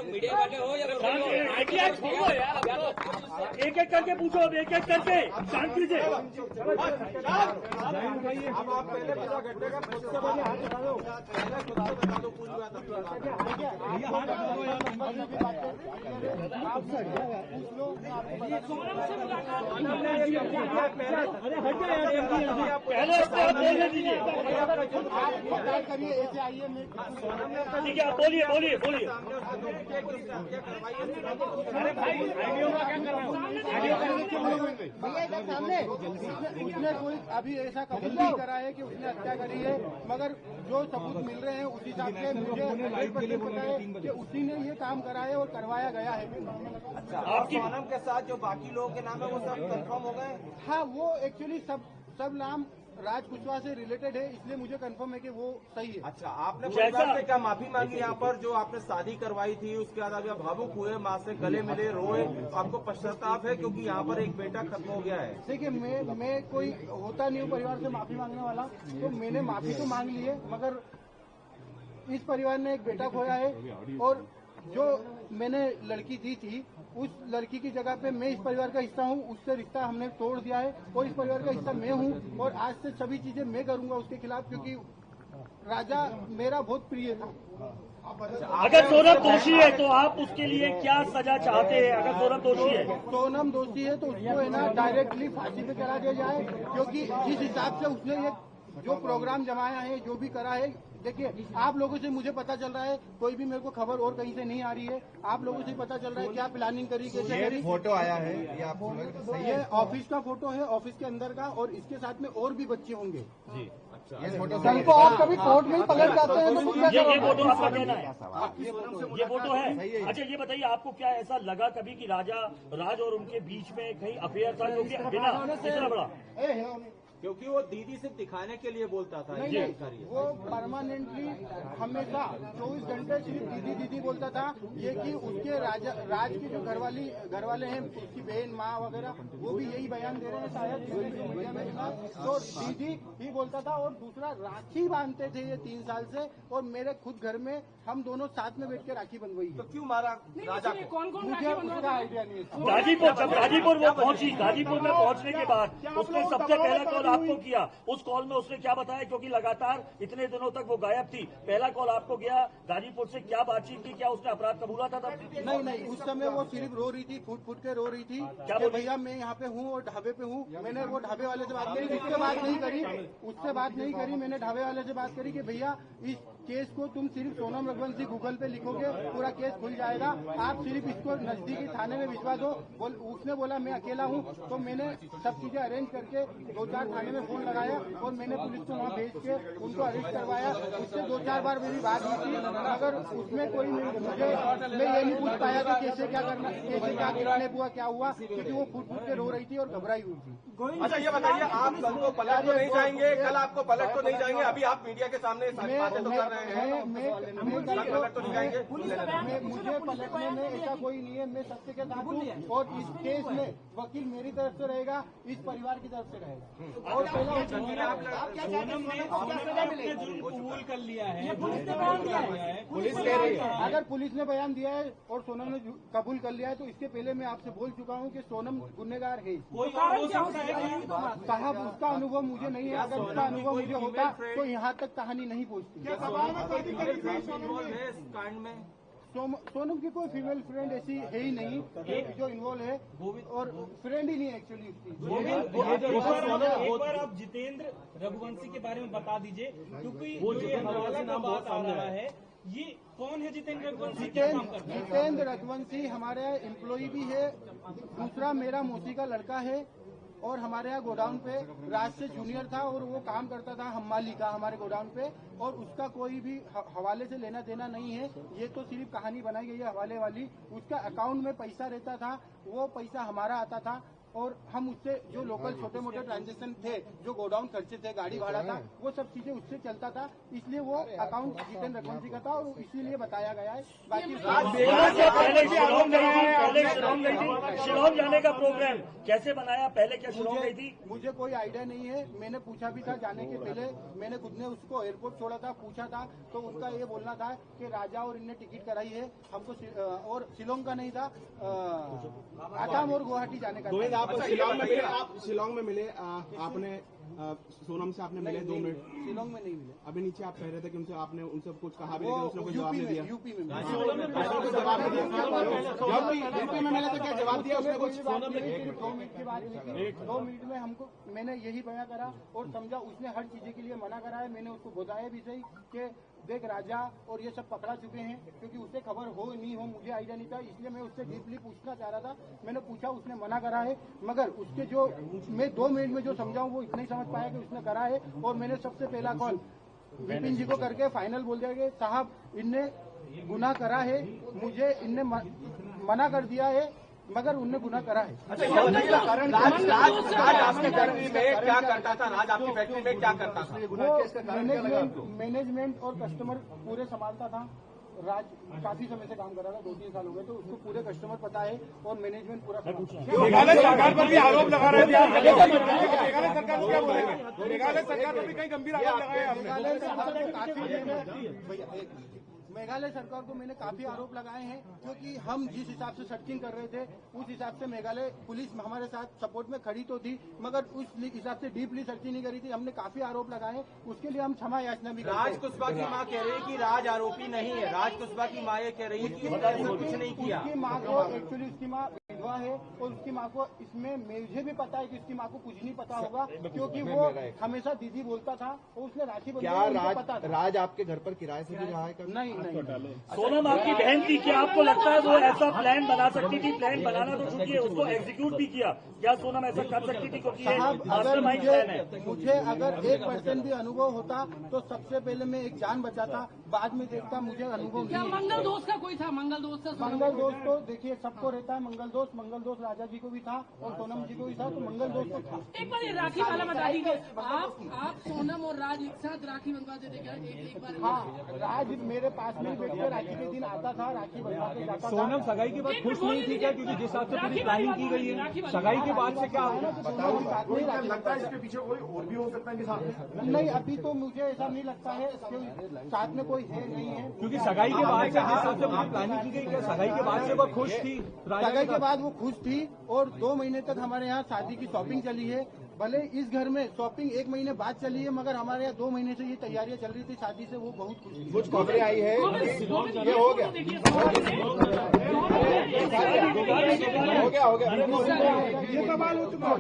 Media वाले हो या छोड़ो यार, एक एक करके पूछो, अब एक एक करके शांत कीजिए। अब आप पहले पूरा घटने का खुद से बता दो, पहले खुद से बता दो पूरी बात। पहले बोलने दीजिए। ठीक है, बोलिए बोलिए बोलिए। अरे भाई आईडियो का क्या कर रहे हो? भैया सामने उसने कोई अभी ऐसा कबूल नहीं करा है कि उसने हत्या करी है, मगर जो सबूत मिल रहे हैं उस हिसाब से मुझे 100% पता है कि उसी ने ये काम करा है और करवाया गया है। अच्छा, आपकी सोनम के साथ जो बाकी लोगों के नाम है वो सब कंफर्म हो गए? हाँ, वो एक्चुअली सब नाम राज कुशवाहा से रिलेटेड है, इसलिए मुझे कंफर्म है कि वो सही है। अच्छा, आपने परिवार से क्या माफी मांगी यहाँ पर जो आपने शादी करवाई थी, उसके बाद अभी आप भावुक हुए, माँ से गले मिले, रोए, आपको पश्चाताप है क्योंकि यहाँ पर एक बेटा खत्म हो गया है? देखिए, मैं कोई होता नहीं हूँ परिवार से माफी मांगने वाला, तो मैंने माफी तो मांग ली है, मगर इस परिवार ने एक बेटा खोया है और जो मैंने लड़की दी थी उस लड़की की जगह पे मैं इस परिवार का हिस्सा हूँ, उससे रिश्ता हमने तोड़ दिया है और इस परिवार का हिस्सा मैं हूँ और आज से सभी चीजें मैं करूंगा उसके खिलाफ, क्योंकि राजा मेरा बहुत प्रिय था। अगर सोनम दोषी है तो आप उसके लिए क्या सजा चाहते हैं? अगर सोनम दोषी है, सोनम दोषी है तो उसको है ना डायरेक्टली फांसी पे चढ़ा दिया जाए, क्योंकि जिस हिसाब से उसने ये जो प्रोग्राम जमाया है, जो भी करा है, देखिए आप लोगों से मुझे पता चल रहा है, कोई भी मेरे को खबर और कहीं से नहीं आ रही है, आप लोगों से पता चल रहा है क्या प्लानिंग करी, कैसे करी। फोटो आया है ये आप ये ऑफिस का फोटो है, ऑफिस के अंदर का, और इसके साथ में और भी बच्चे होंगे जी। ये फोटो कल को आप कभी कोर्ट में पलट जाते हैं तो ये फोटो आपका कहना है, ये फोटो है। अच्छा, ये बताइए आपको क्या ऐसा लगा कभी कि राज और उनके बीच में कहीं अफेयर था जो कि बिना इतना बड़ा? क्योंकि वो दीदी सिर्फ दिखाने के लिए बोलता था। नहीं, वो परमानेंटली हमेशा 24 घंटे सिर्फ दीदी दीदी बोलता था। ये कि उसके राज की जो घर वाले हैं, उसकी बहन माँ वगैरह, वो भी यही बयान दे रहे हैं शायद मीडिया में। तो दीदी ही बोलता था और दूसरा राखी बांधते थे ये 3 साल से, और मेरे खुद घर में हम दोनों साथ में बैठ के राखी बंधवाई। तो क्यों मारा राजा को? मुझे उसका आइडिया नहीं है। गाजीपुर वो पहुंची, गाजीपुर में पहुंचने के बाद उसने सबसे पहला कॉल आपको किया, उस कॉल में उसने क्या बताया? क्योंकि लगातार इतने दिनों तक वो गायब थी, पहला कॉल आपको गया, गाजीपुर से क्या बातचीत की, क्या उसने अपराध कबूला था तब? नहीं, उस समय वो सिर्फ रो रही थी, फूट के रो रही थी कि भैया मैं यहाँ पे हूँ और ढाबे पे हूँ। मैंने वो ढाबे वाले से बात करी, उससे बात नहीं करी, मैंने ढाबे वाले से बात करी कि भैया इस केस को तुम सिर्फ सोनम रघुवंशी गूगल पे लिखोगे, पूरा केस खुल जाएगा, आप सिर्फ इसको नजदीकी थाने में भिजवा दो। उसने बोला मैं अकेला हूँ, तो मैंने सब चीजें अरेंज करके 2-4 थाने में फोन लगाया और मैंने पुलिस को वहाँ भेज के उनको अरेस्ट करवाया। उससे 2-4 बार मेरी बात हुई थी, मगर उसमें कोई मैं ये नहीं पूछ पाया कि कैसे क्या करना, कैसे क्या किडनैप हुआ, क्या हुआ, क्योंकि वो फूट के रो रही थी और घबराई हुई थी। अच्छा, ये बताइए, आप कल को पलट तो नहीं जाएंगे? कल आपको पलट तो नहीं जाएंगे? अभी आप मीडिया के सामने बातें तो कर रहे हैं, पलट तो नहीं जाएंगे? मुझे पलटने में ऐसा कोई नहीं है, मैं सत्य के साथ हूँ और इस केस में वकील मेरी तरफ से रहेगा, इस परिवार की तरफ से रहेगा। और पहला कबूल कर लिया है, पुलिस कह रही है। अगर पुलिस ने बयान दिया है और सोनम ने कबूल कर लिया है, तो इसके पहले मैं आपसे बोल चुका हूँ कि सोनम गुनहगार है। साहब उसका अनुभव मुझे नहीं है, अगर उसका अनुभव मुझे होता तो यहाँ तक कहानी नहीं पहुँचती। सोनम की कोई फीमेल फ्रेंड ऐसी है ही नहीं जो इन्वॉल्व है, और फ्रेंड ही नहीं एक्चुअली उसकी। एक बार आप जितेंद्र रघुवंशी के बारे में बता दीजिए, क्योंकि वो जो हवाला का बात आ रहा है, ये कौन है जितेंद्र रघुवंशी? जितेंद्र रघुवंशी हमारे यहाँ एम्प्लॉय भी है, दूसरा मेरा मौसी का लड़का है, और हमारे यहाँ गोडाउन पे राज से जूनियर था और वो काम करता था हम्माली का हमारे गोडाउन पे, और उसका कोई भी हवाले से लेना देना नहीं है। ये तो सिर्फ कहानी बनाई गई है हवाले वाली। उसका अकाउंट में पैसा रहता था, वो पैसा हमारा आता था, और हम उससे जो लोकल छोटे मोटे ट्रांजेक्शन थे, जो गोडाउन खर्चे थे, गाड़ी भाड़ा था, वो सब चीजें उससे चलता था, इसलिए वो अकाउंट जितेंद्र रघुवंशी का था और इसीलिए बताया गया है। बाकी शिलोंग जाने का प्रोग्राम कैसे बनाया, पहले क्या शिलोंग गई थी? मुझे कोई आइडिया नहीं है। मैंने पूछा भी था जाने के पहले, मैंने खुद ने उसको एयरपोर्ट छोड़ा था, पूछा था, तो उसका ये बोलना था कि राजा और इनने टिकट कराई है हमको, और शिलोंग का नहीं था, आसाम और गुवाहाटी जाने का। आप शिलोंग में मिले, आपने सोनम से आपने मिले 2 मिनट? शिलोंग में नहीं मिले। अभी नीचे आप कह रहे थे कि उनसे आपने उनसे कुछ कहा भी, लेकिन उसने कोई जवाब नहीं दिया। यूपी में मिले तो क्या जवाब दिया उसने कुछ? 2 मिनट की बात हुई थी, 2 मिनट में हमको, मैंने यही बयां करा और समझा, उसने हर चीजें के लिए मना करा है। मैंने उसको बताया भी सही कि देख राजा और ये सब पकड़ा चुके हैं, क्योंकि उससे खबर हो नहीं हो मुझे आइडिया नहीं था, इसलिए मैं उससे डीपली पूछना चाह रहा था। मैंने पूछा, उसने मना करा है, मगर उसके जो मैं 2 मिनट में जो समझाऊं वो इतना ही समझ पाया कि उसने करा है। और मैंने सबसे पहला कॉल विपिन जी को करके फाइनल बोल दिया कि साहब इनने गुनाह करा है, मुझे इनने मना कर दिया है, मगर उनने गुनाह करा है। राज आपकी फैक्ट्री में क्या करता था? राज आपकी फैक्ट्री में क्या करता था? वो मैनेजमेंट और कस्टमर पूरे संभालता था। राज काफी समय से काम कर रहा था, 2-3 साल हो गए, तो उसको पूरे कस्टमर पता है और मैनेजमेंट पूरा। मेघालय सरकार पर भी आरोप लगा रहे थे, मेघालय सरकार क्या बोलेंगे? मेघालय सरकार पर भी कई गंभीर आरोप लगाए आपने। मेघालय सरकार को मैंने काफी आरोप लगाए हैं, क्योंकि हम जिस हिसाब से सर्चिंग कर रहे थे उस हिसाब से मेघालय पुलिस हमारे साथ सपोर्ट में खड़ी तो थी, मगर उस हिसाब से डीपली सर्चिंग नहीं करी थी। हमने काफी आरोप लगाए, उसके लिए हम क्षमा याचना भी करते हैं। राज कुशवाहा की मां कह रही है कि राज आरोपी नहीं है। राज कुशवाहा की मां ये कह रही है कि इसने कुछ नहीं किया। उसकी माँ को एक्चुअली उसकी माँ विधवा है और उसकी माँ को इसमें मुझे भी पता है कि उसकी माँ को कुछ नहीं पता होगा, क्योंकि वो हमेशा दीदी बोलता था और उसने राखी बंधी। राज आपके घर पर किराए से भी रहा है? नहीं। सोनम आपकी बहन थी, क्या आपको लगता है वो ऐसा प्लान बना सकती थी? प्लान बनाना तो छूटिए, उसको एग्जीक्यूट भी किया। क्या सोनम ऐसा कर सकती थी? क्योंकि अगर मुझे अगर 1% भी अनुभव होता तो सबसे पहले मैं एक जान बचाता, बाद में देखता। मुझे अनुभव नहीं। मंगल दोस्त का कोई था? मंगल दोस्त तो देखिए सबको रहता है मंगल दोस्त राजा जी को भी था और सोनम जी को भी था, तो मंगल दोस्त तो था। एक बार राखी वाला बता दीजिए, आप सोनम और राज एक साथ राखी बनवा देते क्या? एक बार। हाँ, राज मेरे पास में बैठ के राखी के दिन आता था, राखी बनवा के जाता था। सोनम सगाई के बाद खुश नहीं थी क्या? क्योंकि जिस हिसाब से पूरी प्लानिंग की गई है, सगाई के बाद से क्या लगता है इसके पीछे कोई और भी हो सकता है कि साथ में? नहीं, अभी तो मुझे ऐसा नहीं लगता है, साथ में कोई है नहीं है, क्योंकि सगाई के बाद से जिस हिसाब से पूरी प्लानिंग की गई, क्या सगाई के बाद से वो खुश थी? सगाई के बाद वो खुश थी और 2 महीने तक हमारे यहाँ शादी की शॉपिंग चली है। भले इस घर में शॉपिंग 1 महीने बाद चली है, मगर हमारे यहाँ 2 महीने से ये तैयारियां चल रही थी शादी से, वो बहुत खुश थी। कुछ खबरें आई है, ये हो गया ये सवाल हो चुका है।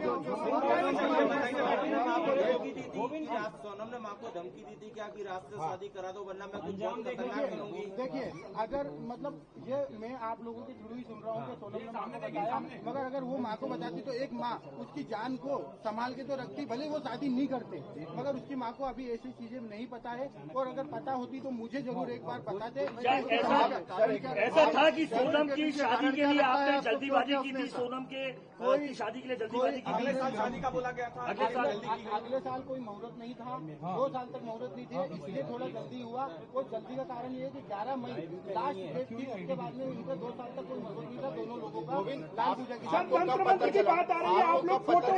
सोनम ने माँ को धमकी दी थी क्या कि रास्ते से शादी करा दो वरना मैं कुछ बहुत खतरनाक करूंगी? देखिए, अगर मतलब ये मैं आप लोगों के थ्रू ही सुन रहा हूँ कि सोनम ने माँ को बताया, मगर अगर वो माँ को बताती तो एक माँ उसकी जान को संभाल के तो रखती, भले वो शादी नहीं करते, मगर उसकी माँ को अभी ऐसी चीजें नहीं पता है, और अगर पता होती तो मुझे जरूर एक बार बताते। ऐसा था कि सोनम की शादी के लिए आपने जल्दीबाजी की थी? सोनम के शादी के लिए जल्दीबाजी की अगले साल शादी का बोला गया था। अगले साल कोई मुहूर्त नहीं था, 2 साल तक मुहूर्त नहीं थे, इसलिए थोड़ा जल्दी हुआ। और जल्दी का कारण ये है कि 11 मई लास्ट डेट थी, उसके बाद में उनका 2 साल तक कोई मुहूर्त नहीं था दोनों लोगों का। लाल पूजा की बात आ रही है, आप लोग फोटो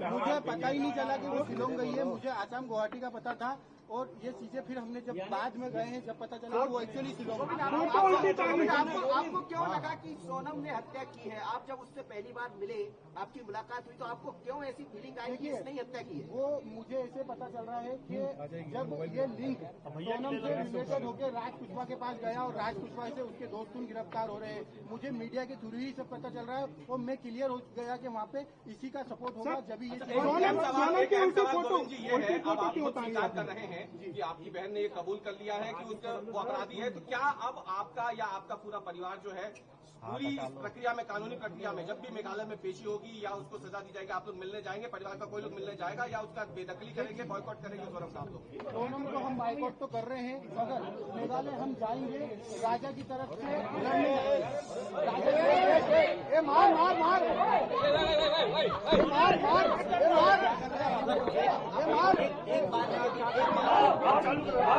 मुझे पता ही नहीं चला कि वो शिलोंग गई है, मुझे आसाम गुवाहाटी का पता था। और ये चीजें फिर हमने जब बाद में गए हैं, जब पता चला वो एक्चुअली शिलोंग। आपको क्यों लगा कि सोनम ने हत्या की है? आप जब उससे पहली बार मिले, आपकी मुलाकात हुई, तो आपको क्यों ऐसी फीलिंग आई कि इसने ही हत्या की है? वो मुझे ऐसे पता चल रहा है कि जब ये लिंक सोनम से रिलेटेड होकर राज कुशवाहा के पास गया और राज कुशवाहा से उसके दोस्त गिरफ्तार हो रहे हैं, मुझे मीडिया के थ्रू ही सब पता चल रहा है और मैं क्लियर हो गया कि वहाँ पे इसी का सपोर्ट होगा। जब ये कर रहे हैं कि आपकी बहन ने ये कबूल कर लिया है कि उसका वो अपराधी है, तो क्या अब आपका या आपका पूरा परिवार जो है पूरी इस प्रक्रिया में, कानूनी प्रक्रिया में, जब भी मेघालय में पेशी होगी या उसको सजा दी जाएगी, आप लोग मिलने जाएंगे? परिवार का कोई लोग मिलने जाएगा या उसका बेदखली करेंगे, बॉयकॉट करेंगे? सोनम साहब लोग सोनम को हम बॉयकॉट तो कर रहे हैं, मगर मेघालय हम जाएंगे राजा की तरफ से लड़ने। चालू करो।